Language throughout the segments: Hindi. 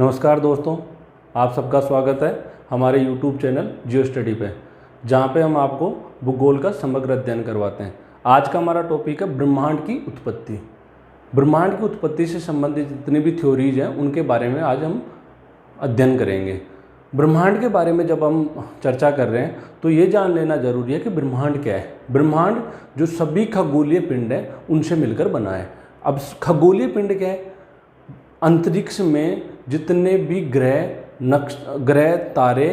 नमस्कार दोस्तों, आप सबका स्वागत है हमारे YouTube चैनल जियो स्टडी पे, जहाँ पे हम आपको भूगोल का समग्र अध्ययन करवाते हैं। आज का हमारा टॉपिक है ब्रह्मांड की उत्पत्ति। ब्रह्मांड की उत्पत्ति से संबंधित जितनी भी थ्योरीज हैं उनके बारे में आज हम अध्ययन करेंगे। ब्रह्मांड के बारे में जब हम चर्चा कर रहे हैं तो ये जान लेना जरूरी है कि ब्रह्मांड क्या है। ब्रह्मांड जो सभी खगोलीय पिंड हैं उनसे मिलकर बना है। अब खगोलीय पिंड क्या है? अंतरिक्ष में जितने भी ग्रह, तारे,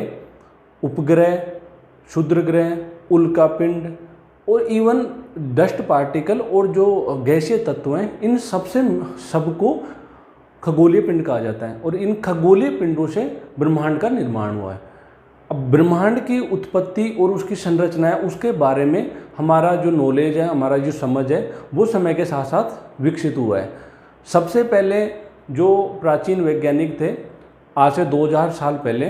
उपग्रह, क्षुद्र ग्रह, उल्कापिंड और इवन डस्ट पार्टिकल और जो गैसीय तत्व हैं, इन सबको खगोलीय पिंड कहा जाता है और इन खगोलीय पिंडों से ब्रह्मांड का निर्माण हुआ है। अब ब्रह्मांड की उत्पत्ति और उसकी संरचना है, उसके बारे में हमारा जो नॉलेज है, हमारा जो समझ है, वो समय के साथ साथ विकसित हुआ है। सबसे पहले जो प्राचीन वैज्ञानिक थे, आज से 2000 साल पहले,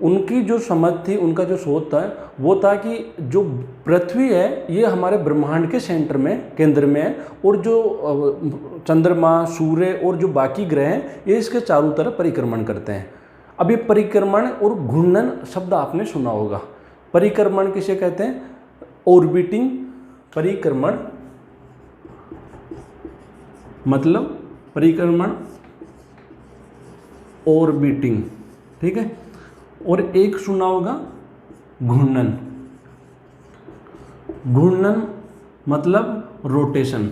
उनकी जो समझ थी, उनका जो सोच था वो था कि जो पृथ्वी है ये हमारे ब्रह्मांड के सेंटर में, केंद्र में है, और जो चंद्रमा, सूर्य और जो बाकी ग्रह हैं ये इसके चारों तरफ परिक्रमण करते हैं। अब ये परिक्रमण और घूर्णन शब्द आपने सुना होगा। परिक्रमण किसे कहते हैं? ऑर्बिटिंग। परिक्रमण मतलब परिक्रमण, ऑर्बिटिंग, ठीक है। और एक सुना होगा घूर्णन। घूर्णन मतलब रोटेशन।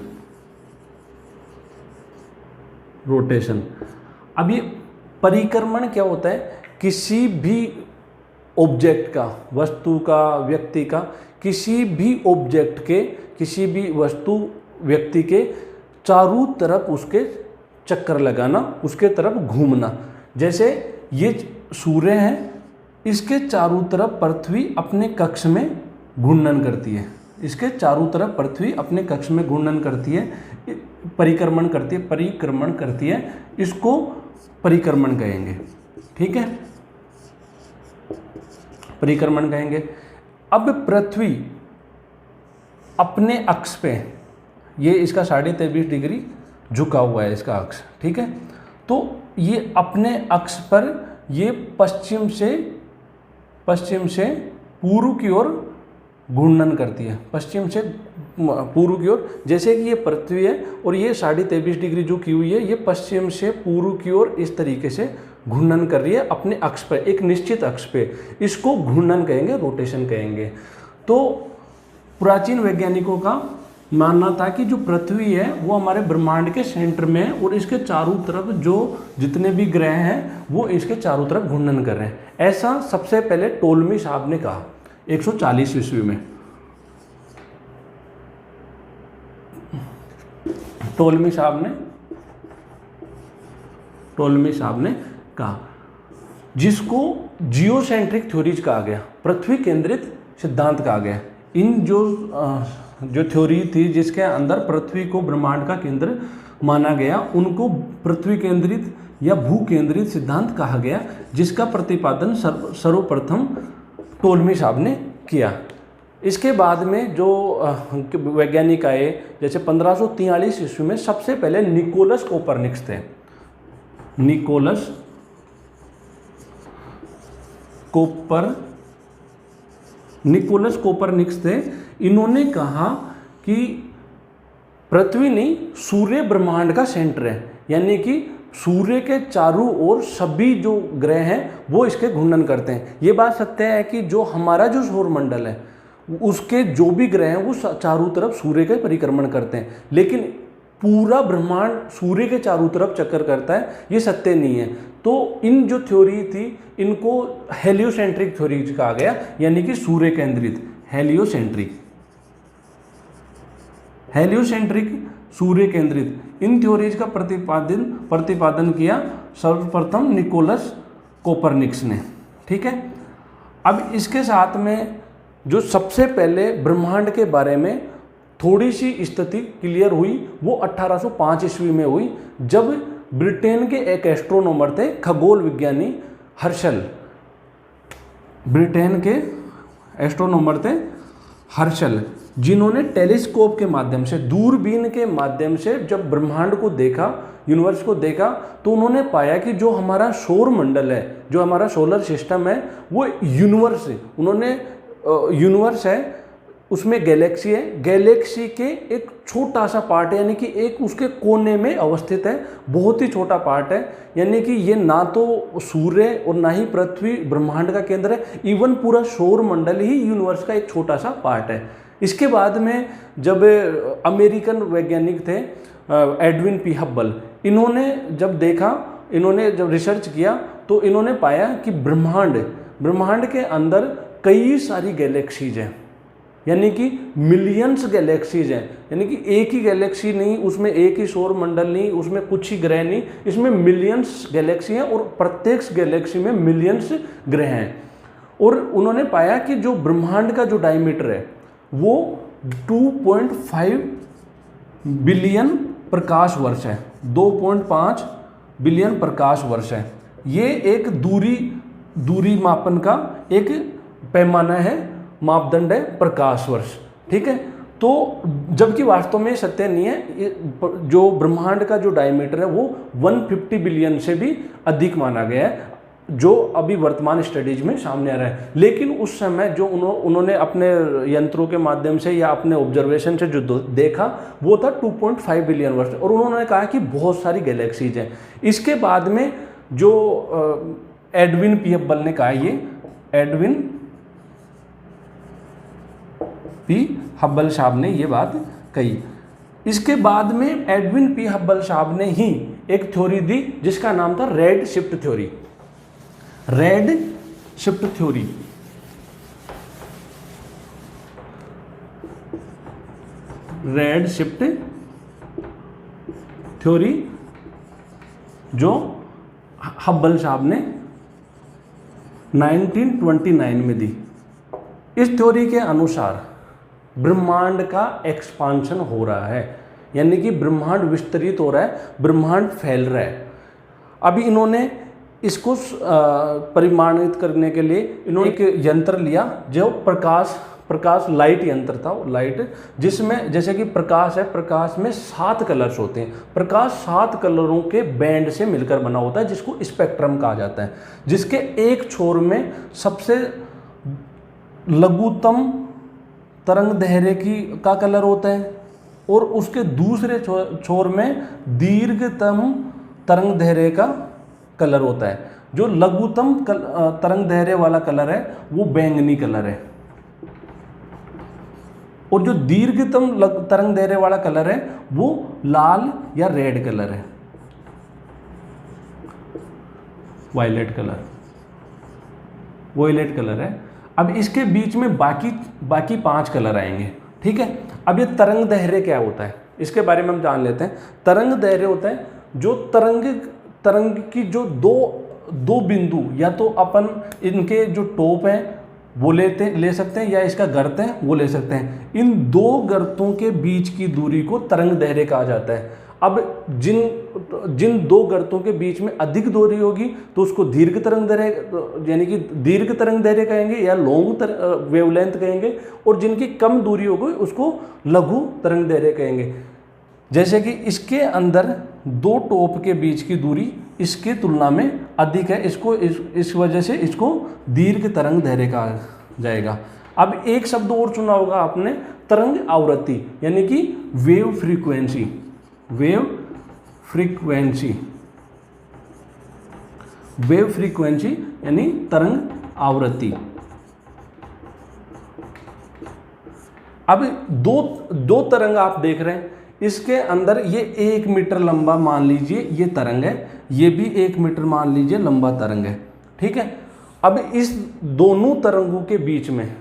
रोटेशन। अब ये परिक्रमण क्या होता है? किसी भी ऑब्जेक्ट का, वस्तु का, व्यक्ति का, किसी भी ऑब्जेक्ट के, किसी भी वस्तु, व्यक्ति के चारों तरफ उसके चक्कर लगाना, उसके तरफ घूमना। जैसे ये सूर्य है, इसके चारों तरफ पृथ्वी अपने कक्ष में घूर्णन करती है। इसके चारों तरफ पृथ्वी अपने कक्ष में घूर्णन करती है, परिक्रमण करती है। इसको परिक्रमण कहेंगे, ठीक है, परिक्रमण कहेंगे। अब पृथ्वी अपने अक्ष पे, ये इसका 23.5 डिग्री झुका हुआ है इसका अक्ष, ठीक है। तो ये अपने अक्ष पर ये पश्चिम से पूर्व की ओर घूर्णन करती है। पश्चिम से पूर्व की ओर, जैसे कि ये पृथ्वी है और ये 23.5 डिग्री जो की हुई है, ये पश्चिम से पूर्व की ओर इस तरीके से घूर्णन कर रही है अपने अक्ष पर, एक निश्चित अक्ष पे। इसको घूर्णन कहेंगे, रोटेशन कहेंगे। तो प्राचीन वैज्ञानिकों का मानना था कि जो पृथ्वी है वो हमारे ब्रह्मांड के सेंटर में है और इसके चारों तरफ जो जितने भी ग्रह हैं वो इसके चारों तरफ घूर्णन कर रहे हैं। ऐसा सबसे पहले टोलमी साहब ने कहा 140 ईस्वी में। टोलमी साहब ने कहा, जिसको जियोसेंट्रिक थ्योरीज कहा गया, पृथ्वी केंद्रित सिद्धांत कहा गया। इन जो थ्योरी थी जिसके अंदर पृथ्वी को ब्रह्मांड का केंद्र माना गया, उनको पृथ्वी केंद्रित या भू केंद्रित सिद्धांत कहा गया, जिसका प्रतिपादन सर्वप्रथम टोलमी साहब ने किया। इसके बाद में जो वैज्ञानिक आए, जैसे 1543 ईस्वी में सबसे पहले निकोलस कोपरनिकस थे। निकोलस कोपरनिकस थे। इन्होंने कहा कि पृथ्वी नहीं, सूर्य ब्रह्मांड का सेंटर है, यानी कि सूर्य के चारों ओर सभी जो ग्रह हैं वो इसके घूर्णन करते हैं। ये बात सत्य है कि जो हमारा जो सौर मंडल है उसके जो भी ग्रह हैं वो चारों तरफ सूर्य के परिक्रमण करते हैं, लेकिन पूरा ब्रह्मांड सूर्य के चारों तरफ चक्कर करता है, ये सत्य नहीं है। तो इन जो थ्योरी थी इनको हेलियोसेंट्रिक थ्योरी कहा गया, यानी कि सूर्य केंद्रित। हेलियोसेंट्रिक सूर्य केंद्रित इन थ्योरीज का प्रतिपादन किया सर्वप्रथम निकोलस कोपरनिकस ने, ठीक है। अब इसके साथ में जो सबसे पहले ब्रह्मांड के बारे में थोड़ी सी स्थिति क्लियर हुई वो 1805 ईस्वी में हुई, जब ब्रिटेन के एक एस्ट्रोनॉमर थे, खगोल विज्ञानी हर्शल। ब्रिटेन के एस्ट्रोनॉमर थे हर्शल। जिन्होंने टेलीस्कोप के माध्यम से, दूरबीन के माध्यम से जब ब्रह्मांड को देखा, यूनिवर्स को देखा, तो उन्होंने पाया कि जो हमारा सौर मंडल है, जो हमारा सोलर सिस्टम है, वो यूनिवर्स है। उन्होंने यूनिवर्स है, उसमें गैलेक्सी है, गैलेक्सी के एक छोटा सा पार्ट है, यानी कि एक उसके कोने में अवस्थित है, बहुत ही छोटा पार्ट है, यानी कि ये ना तो सूर्य और ना ही पृथ्वी ब्रह्मांड का केंद्र है, इवन पूरा सौर मंडल ही यूनिवर्स का एक छोटा सा पार्ट है। इसके बाद में जब अमेरिकन वैज्ञानिक थे एडविन पी हब्बल, इन्होंने जब देखा, इन्होंने जब रिसर्च किया, तो इन्होंने पाया कि ब्रह्मांड के अंदर कई सारी गैलेक्सीज हैं, यानी कि मिलियंस गैलेक्सीज हैं, यानी कि एक ही गैलेक्सी नहीं, उसमें एक ही सौर मंडल नहीं, उसमें कुछ ही ग्रह नहीं, इसमें मिलियंस गैलेक्सी हैं और प्रत्येक गैलेक्सी में मिलियंस ग्रह हैं। और उन्होंने पाया कि जो ब्रह्मांड का जो डायमीटर है वो 2.5 बिलियन प्रकाश वर्ष है, 2.5 बिलियन प्रकाश वर्ष है। ये एक दूरी मापन का एक पैमाना है, मापदंड है प्रकाश वर्ष, ठीक है। तो जबकि वास्तव में सत्य नहीं है, जो ब्रह्मांड का जो डायमीटर है वो 150 बिलियन से भी अधिक माना गया है, जो अभी वर्तमान स्टडीज में सामने आ रहा है। लेकिन उस समय जो उन्होंने अपने यंत्रों के माध्यम से या अपने ऑब्जर्वेशन से जो देखा वो था 2.5 बिलियन वर्ष, और उन्होंने कहा कि बहुत सारी गैलेक्सीज हैं। इसके बाद में जो एडविन पी हब्बल ने कहा, ये एडविन पी हब्बल साहब ने ये बात कही। इसके बाद में एडविन पी हब्बल साहब ने ही एक थ्योरी दी जिसका नाम था red shift theory. Red shift theory, red shift theory जो हब्बल साहब ने 1929 में दी। इस थ्योरी के अनुसार ब्रह्मांड का एक्सपांशन हो रहा है, यानी कि ब्रह्मांड विस्तरित हो रहा है, ब्रह्मांड फैल रहा है। अभी इन्होंने इसको परिमाणित करने के लिए इन्होंने एक यंत्र लिया जो प्रकाश लाइट यंत्र था, लाइट, जिसमें जैसे कि प्रकाश है, प्रकाश में 7 कलर्स होते हैं। प्रकाश 7 कलरों के बैंड से मिलकर बना होता है, जिसको स्पेक्ट्रम कहा जाता है, जिसके एक छोर में सबसे लघुतम तरंग दैर्घ्य का कलर होता है और उसके दूसरे छोर में दीर्घतम तरंग दैर्घ्य का कलर होता है। जो लघुतम तरंग दैर्घ्य वाला कलर है वो बैंगनी कलर है, और जो दीर्घतम तरंग दैर्घ्य वाला कलर है वो लाल या रेड कलर है, वायलेट कलर है। अब इसके बीच में बाकी 5 कलर आएंगे, ठीक है। अब ये तरंग दैर्घ्य क्या होता है इसके बारे में हम जान लेते हैं। तरंग दैर्घ्य होता है जो तरंग की जो दो बिंदु, या तो अपन इनके जो टॉप है वो ले सकते हैं, या इसका गर्त है वो ले सकते हैं। इन 2 गर्तों के बीच की दूरी को तरंग दैर्घ्य कहा जाता है। अब जिन 2 गर्तों के बीच में अधिक दूरी होगी तो उसको दीर्घ तरंग दैर्घ्य, यानी कि दीर्घ तरंग दैर्घ्य कहेंगे या लॉन्ग वेवलेंथ कहेंगे, और जिनकी कम दूरी होगी उसको लघु तरंग दैर्घ्य कहेंगे। जैसे कि इसके अंदर 2 टॉप के बीच की दूरी इसकी तुलना में अधिक है, इस वजह से इसको दीर्घ तरंग दैर्घ्य कहा जाएगा। अब एक शब्द और सुना होगा आपने, तरंग आवृत्ति, यानी कि वेव फ्रीक्वेंसी यानी तरंग आवृत्ति। अब दो तरंग आप देख रहे हैं, इसके अंदर ये 1 मीटर लंबा मान लीजिए ये तरंग है, ये भी 1 मीटर मान लीजिए लंबा तरंग है, ठीक है। अब इस दोनों तरंगों के बीच में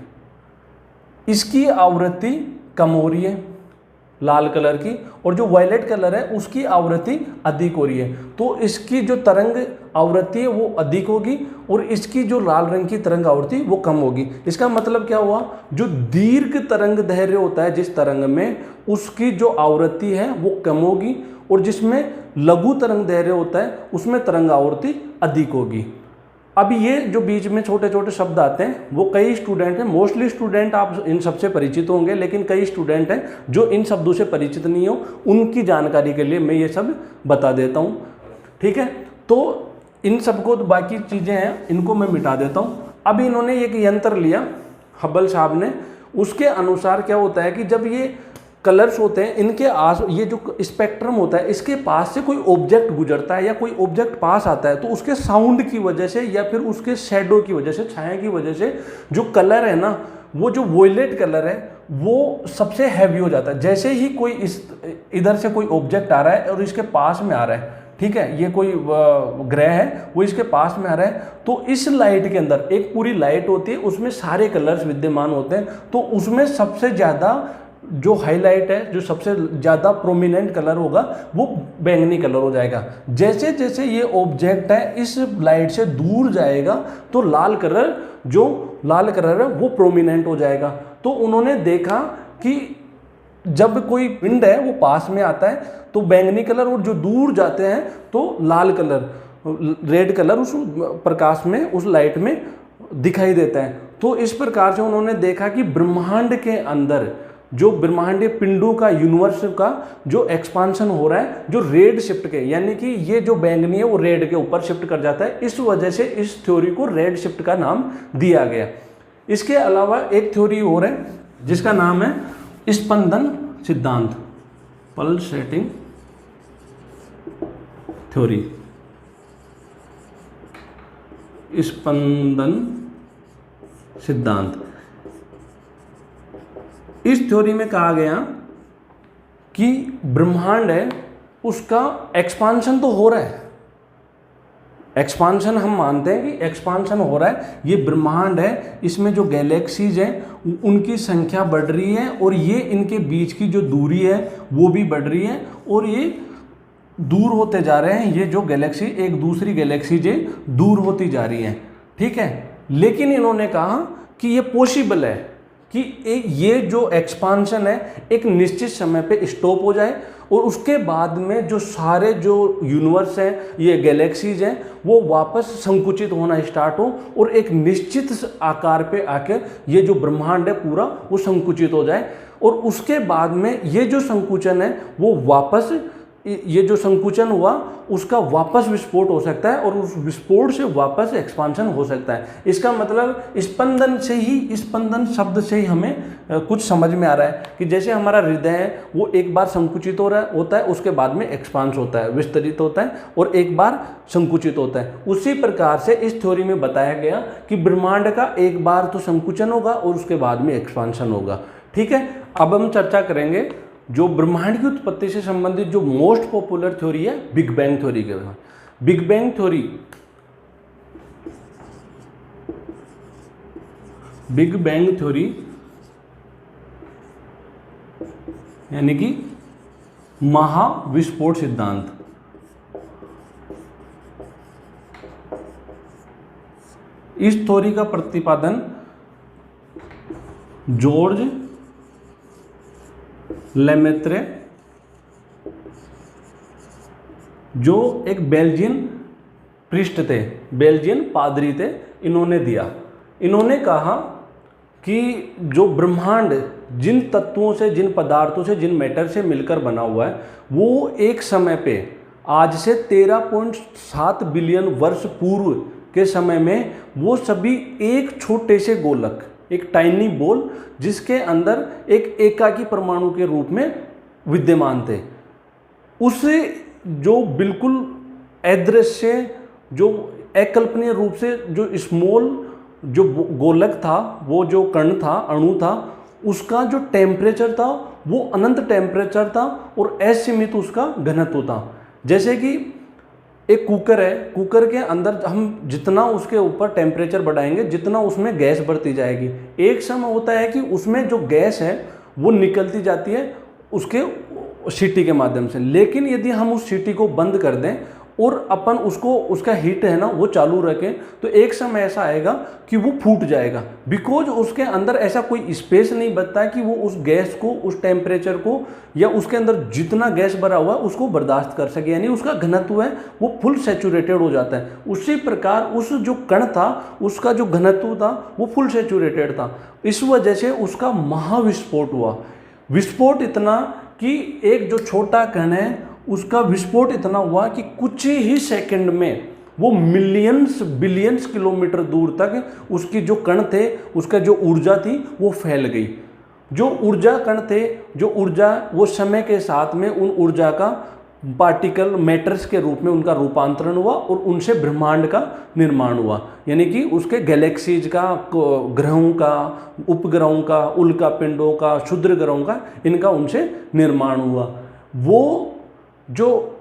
इसकी आवृत्ति कम हो रही है लाल कलर की, और जो वायलेट कलर है उसकी आवृत्ति अधिक हो रही है। तो इसकी जो तरंग आवृत्ति है वो अधिक होगी और इसकी जो लाल रंग की तरंग आवृत्ति वो कम होगी। इसका मतलब क्या हुआ, जो दीर्घ तरंग दैर्घ्य होता है जिस तरंग में, उसकी जो आवृत्ति है वो कम होगी, और जिसमें लघु तरंग दैर्घ्य होता है उसमें तरंग आवृत्ति अधिक होगी। अब ये जो बीच में छोटे छोटे शब्द आते हैं वो कई स्टूडेंट हैं, मोस्टली स्टूडेंट आप इन सबसे परिचित होंगे, लेकिन कई स्टूडेंट हैं जो इन शब्दों से परिचित नहीं हो, उनकी जानकारी के लिए मैं ये सब बता देता हूँ। ठीक है, तो इन सबको तो बाकी चीज़ें हैं इनको मैं मिटा देता हूँ। अब इन्होंने एक यंत्र लिया हब्बल साहब ने, उसके अनुसार क्या होता है कि जब ये कलर्स होते हैं इनके ये जो स्पेक्ट्रम होता है इसके पास से कोई ऑब्जेक्ट गुजरता है या कोई ऑब्जेक्ट पास आता है, तो उसके साउंड की वजह से या फिर उसके शैडो की वजह से, छाया की वजह से जो कलर है ना, वो जो वॉयलेट कलर है वो सबसे हैवी हो जाता है। जैसे ही कोई इधर से कोई ऑब्जेक्ट आ रहा है और इसके पास में आ रहा है, ठीक है, ये कोई ग्रह है वो इसके पास में आ रहा है, तो इस लाइट के अंदर एक पूरी लाइट होती है, उसमें सारे कलर्स विद्यमान होते हैं, तो उसमें सबसे ज़्यादा जो हाईलाइट है, जो सबसे ज़्यादा प्रोमिनेंट कलर होगा वो बैंगनी कलर हो जाएगा। जैसे जैसे ये ऑब्जेक्ट है इस लाइट से दूर जाएगा तो लाल कलर है वो प्रोमिनेंट हो जाएगा। तो उन्होंने देखा कि जब कोई पिंड है वो पास में आता है तो बैंगनी कलर, और जो दूर जाते हैं तो लाल कलर, रेड कलर उस प्रकाश में, उस लाइट में दिखाई देता है। तो इस प्रकार से उन्होंने देखा कि ब्रह्मांड के अंदर जो ब्रह्मांडीय पिंडों का, यूनिवर्स का जो एक्सपांशन हो रहा है, जो रेड शिफ्ट के, यानी कि ये जो बैंगनी है वो रेड के ऊपर शिफ्ट कर जाता है, इस वजह से इस थ्योरी को रेड शिफ्ट का नाम दिया गया। इसके अलावा एक थ्योरी और है जिसका नाम है स्पंदन सिद्धांत, पल्सेटिंग थ्योरी, स्पंदन सिद्धांत। इस थ्योरी में कहा गया कि ब्रह्मांड है उसका एक्सपांशन तो हो रहा है, एक्सपांशन हम मानते हैं कि एक्सपांशन हो रहा है। ये ब्रह्मांड है, इसमें जो गैलेक्सीज हैं उनकी संख्या बढ़ रही है और ये इनके बीच की जो दूरी है वो भी बढ़ रही है और ये दूर होते जा रहे हैं। ये जो गैलेक्सी एक दूसरी गैलेक्सी से दूर होती जा रही हैं, ठीक है। लेकिन इन्होंने कहा कि ये पॉसिबल है कि ये जो एक्सपांशन है एक निश्चित समय पे स्टॉप हो जाए और उसके बाद में जो सारे जो यूनिवर्स हैं, ये गैलेक्सीज हैं, वो वापस संकुचित होना स्टार्ट हो और एक निश्चित आकार पे आके ये जो ब्रह्मांड है पूरा वो संकुचित हो जाए। और उसके बाद में ये जो संकुचन है वो वापस, ये जो संकुचन हुआ उसका वापस विस्फोट हो सकता है और उस विस्फोट से वापस एक्सपांशन हो सकता है। इसका मतलब स्पंदन से ही, स्पंदन शब्द से ही हमें कुछ समझ में आ रहा है कि जैसे हमारा हृदय है वो एक बार संकुचित होता है, उसके बाद में एक्सपांस होता है, विस्तरित होता है और एक बार संकुचित होता है। उसी प्रकार से इस थ्योरी में बताया गया कि ब्रह्मांड का एक बार तो संकुचन होगा और उसके बाद में एक्सपांशन होगा, ठीक है। अब हम चर्चा करेंगे जो ब्रह्मांड की उत्पत्ति से संबंधित जो मोस्ट पॉपुलर थ्योरी है, बिग बैंग थ्योरी के बारे में। Big bang theory, big bang theory यानी कि महाविस्फोट सिद्धांत। इस थ्योरी का प्रतिपादन जॉर्ज लेमेत्रे, जो एक बेल्जियन प्रीस्ट थे, बेल्जियन पादरी थे, इन्होंने दिया। इन्होंने कहा कि जो ब्रह्मांड जिन तत्वों से, जिन पदार्थों से, जिन मैटर से मिलकर बना हुआ है वो एक समय पे, आज से 13.7 बिलियन वर्ष पूर्व के समय में वो सभी एक छोटे से गोलक, एक टाइनी बॉल जिसके अंदर एक एकाकी परमाणु के रूप में विद्यमान थे, उसे जो बिल्कुल अदृश्य, जो अकल्पनीय रूप से जो स्मॉल जो गोलक था, वो जो कण था, अणु था, उसका जो टेम्परेचर था वो अनंत टेम्परेचर था और असीमित उसका घनत्व था। जैसे कि एक कुकर है, कुकर के अंदर हम जितना उसके ऊपर टेम्परेचर बढ़ाएंगे जितना उसमें गैस बढ़ती जाएगी। एक समय होता है कि उसमें जो गैस है वो निकलती जाती है उसके सीटी के माध्यम से, लेकिन यदि हम उस सीटी को बंद कर दें और अपन उसको उसका हीट है ना वो चालू रखें तो एक समय ऐसा आएगा कि वो फूट जाएगा, बिकॉज उसके अंदर ऐसा कोई स्पेस नहीं बचता है कि वो उस गैस को, उस टेम्परेचर को, या उसके अंदर जितना गैस भरा हुआ है उसको बर्दाश्त कर सके, यानी उसका घनत्व है वो फुल सैचुरेटेड हो जाता है। उसी प्रकार उस जो कण था उसका जो घनत्व था वो फुल सैचुरेटेड था। इस वजह से उसका महाविस्फोट हुआ। विस्फोट इतना कि एक जो छोटा कण है उसका विस्फोट इतना हुआ कि कुछ ही सेकंड में वो मिलियंस बिलियंस किलोमीटर दूर तक उसकी जो कण थे, उसका जो ऊर्जा थी वो फैल गई। जो ऊर्जा कण थे, जो ऊर्जा वो समय के साथ में उन ऊर्जा का पार्टिकल मैटर्स के रूप में उनका रूपांतरण हुआ और उनसे ब्रह्मांड का निर्माण हुआ, यानी कि उसके गैलेक्सीज का, ग्रहों का, उपग्रहों का, उल्का पिंडों का, क्षुद्र ग्रहों का, इनका उनसे निर्माण हुआ। वो जो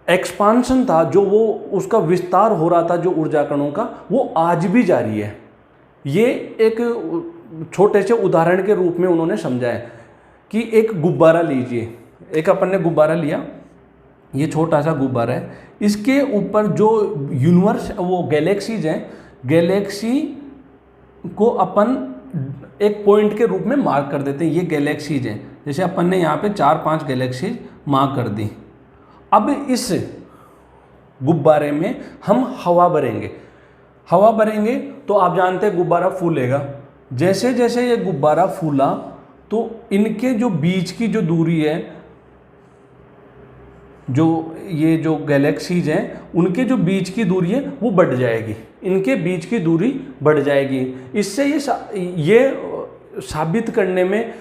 एक्सपांशन था, जो वो उसका विस्तार हो रहा था जो ऊर्जा कणों का, वो आज भी जारी है। ये एक छोटे से उदाहरण के रूप में उन्होंने समझाया कि एक गुब्बारा लीजिए, एक अपन ने गुब्बारा लिया, ये छोटा सा गुब्बारा है, इसके ऊपर जो यूनिवर्स वो गैलेक्सीज हैं, गैलेक्सी को अपन एक पॉइंट के रूप में मार्क कर देते हैं, ये गैलेक्सीज हैं। जैसे अपन ने यहाँ पे 4-5 गैलेक्सीज मार्क कर दी। अब इस गुब्बारे में हम हवा भरेंगे, हवा भरेंगे तो आप जानते हैं गुब्बारा फूलेगा। जैसे जैसे ये गुब्बारा फूला तो इनके जो बीच की जो दूरी है, जो ये जो गैलेक्सीज हैं उनके जो बीच की दूरी है वो बढ़ जाएगी, इनके बीच की दूरी बढ़ जाएगी। इससे ये साबित करने में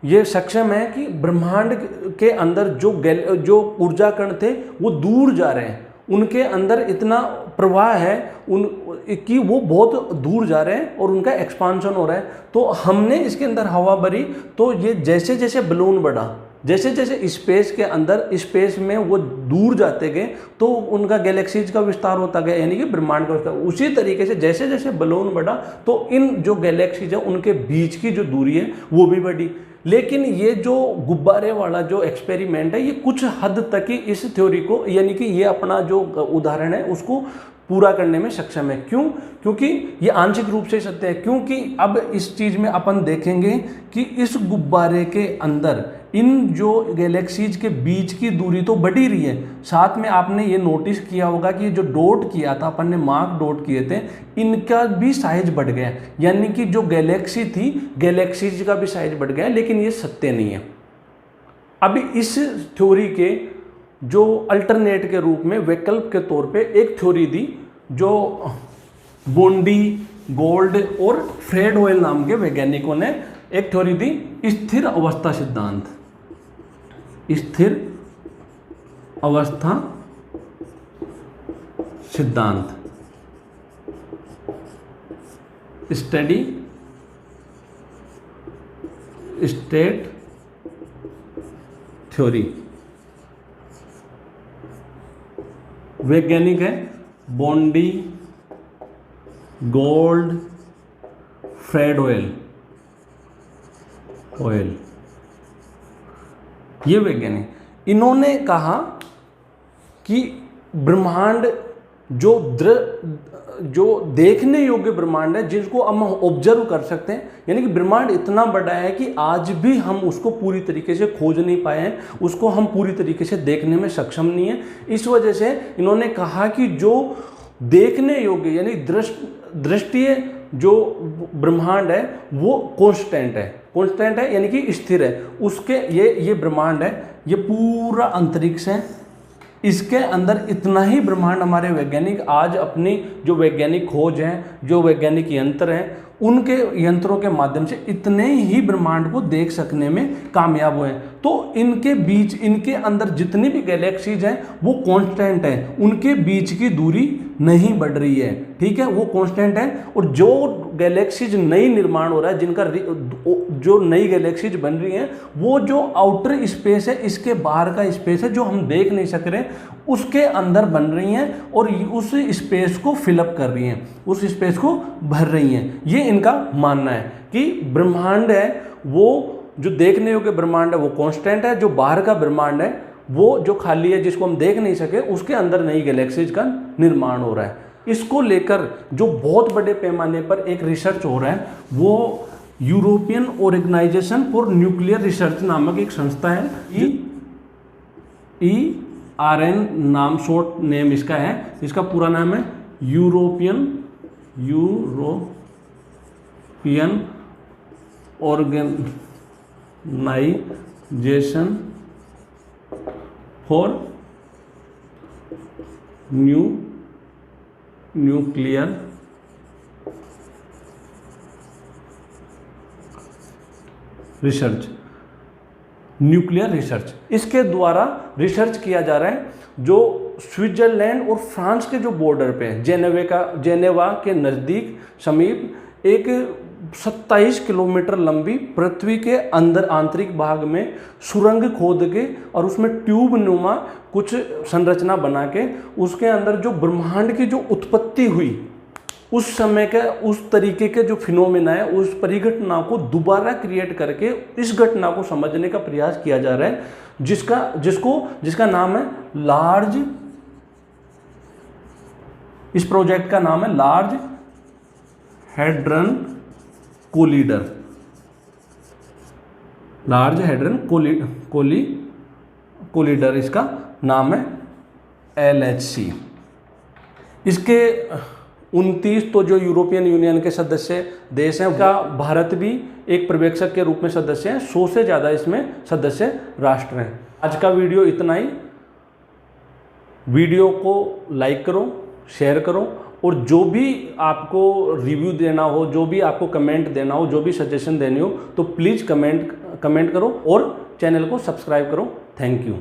ये सक्षम है कि ब्रह्मांड के अंदर जो ऊर्जा कण थे वो दूर जा रहे हैं, उनके अंदर इतना प्रवाह है कि वो बहुत दूर जा रहे हैं और उनका एक्सपांशन हो रहा है। तो हमने इसके अंदर हवा भरी तो ये जैसे जैसे बलून बढ़ा, जैसे जैसे स्पेस के अंदर, स्पेस में वो दूर जाते गए तो उनका गैलेक्सीज का विस्तार होता गया, यानी कि ब्रह्मांड का विस्तार। उसी तरीके से जैसे जैसे बलून बढ़ा तो इन जो गैलेक्सीज है उनके बीच की जो दूरी है वो भी बढ़ी। लेकिन ये जो गुब्बारे वाला जो एक्सपेरिमेंट है ये कुछ हद तक ही इस थ्योरी को, यानी कि ये अपना जो उदाहरण है उसको पूरा करने में सक्षम है। क्यों? क्योंकि ये आंशिक रूप से सत्य है। क्योंकि अब इस चीज़ में अपन देखेंगे कि इस गुब्बारे के अंदर इन जो गैलेक्सीज के बीच की दूरी तो बढ़ी रही है, साथ में आपने ये नोटिस किया होगा कि जो डॉट किया था अपन ने, मार्क डॉट किए थे, इनका भी साइज बढ़ गया, यानी कि जो गैलेक्सी थी गैलेक्सीज का भी साइज बढ़ गया। लेकिन ये सत्य नहीं है। अभी इस थ्योरी के जो अल्टरनेट के रूप में, वैकल्प के तौर पे एक थ्योरी दी जो बोंडी, गोल्ड और फ्रेड होयल नाम के वैज्ञानिकों ने एक थ्योरी दी, स्थिर अवस्था सिद्धांत। स्थिर अवस्था सिद्धांत, स्टेडी स्टेट थ्योरी। वैज्ञानिक है बोंडी, गोल्ड, फ्रेड होयल, ये वैज्ञानिक, इन्होंने कहा कि ब्रह्मांड जो देखने योग्य ब्रह्मांड है, जिसको हम ऑब्जर्व कर सकते हैं, यानी कि ब्रह्मांड इतना बड़ा है कि आज भी हम उसको पूरी तरीके से खोज नहीं पाए हैं, उसको हम पूरी तरीके से देखने में सक्षम नहीं है। इस वजह से इन्होंने कहा कि जो देखने योग्य यानी दृष्टीय जो ब्रह्मांड है वो कांस्टेंट है, यानी कि स्थिर है। उसके ये ब्रह्मांड है, ये पूरा अंतरिक्ष है, इसके अंदर इतना ही ब्रह्मांड हमारे वैज्ञानिक आज अपनी जो वैज्ञानिक खोज हैं, जो वैज्ञानिक यंत्र हैं, उनके यंत्रों के माध्यम से इतने ही ब्रह्मांड को देख सकने में कामयाब हुए हैं। तो इनके बीच, इनके अंदर जितनी भी गैलेक्सीज हैं वो कांस्टेंट है, उनके बीच की दूरी नहीं बढ़ रही है, ठीक है, वो कांस्टेंट है। और जो गैलेक्सीज नई निर्माण हो रहा है, जिनका जो नई गैलेक्सीज बन रही हैं, वो जो आउटर स्पेस है, इसके बाहर का स्पेस है जो हम देख नहीं सक रहे, उसके अंदर बन रही हैं और उस स्पेस को फिलअप कर रही हैं, उस स्पेस को भर रही हैं। ये इनका मानना है कि ब्रह्मांड है वो जो देखने योग्य ब्रह्मांड है वो कांस्टेंट है, जो बाहर का ब्रह्मांड है वो जो खाली है जिसको हम देख नहीं सके, उसके अंदर नई गैलेक्सीज का निर्माण हो रहा है। इसको लेकर जो बहुत बड़े पैमाने पर एक रिसर्च हो रहा है वो European Organization for Nuclear Research नामक एक संस्था है। ERN नाम, शॉर्ट नेम इसका है। इसका पूरा नाम है European Organization for Nuclear Research. Nuclear research, इसके द्वारा रिसर्च किया जा रहा है जो स्विट्जरलैंड और फ्रांस के जो बॉर्डर पे है, जेनेवा के नज़दीक समीप एक 27 किलोमीटर लंबी पृथ्वी के अंदर आंतरिक भाग में सुरंग खोद के और उसमें ट्यूब नुमा कुछ संरचना बना के उसके अंदर जो ब्रह्मांड की जो उत्पत्ति हुई उस समय के उस तरीके के जो फिनोमेना है उस परिघटना को दोबारा क्रिएट करके इस घटना को समझने का प्रयास किया जा रहा है, जिसका नाम है लार्ज, इस प्रोजेक्ट का नाम है लार्ज हैड्रन कोलिडर। लार्ज हैड्रन कोलिडर इसका नाम है, LHC। इसके 29 तो जो यूरोपियन यूनियन के सदस्य देश हैं, उनका भारत भी एक पर्यवेक्षक के रूप में सदस्य है। 100 से ज़्यादा इसमें सदस्य राष्ट्र हैं। आज का वीडियो इतना ही। वीडियो को लाइक करो, शेयर करो, और जो भी आपको रिव्यू देना हो, जो भी आपको कमेंट देना हो, जो भी सजेशन देनी हो तो प्लीज़ कमेंट करो और चैनल को सब्सक्राइब करो। Thank you.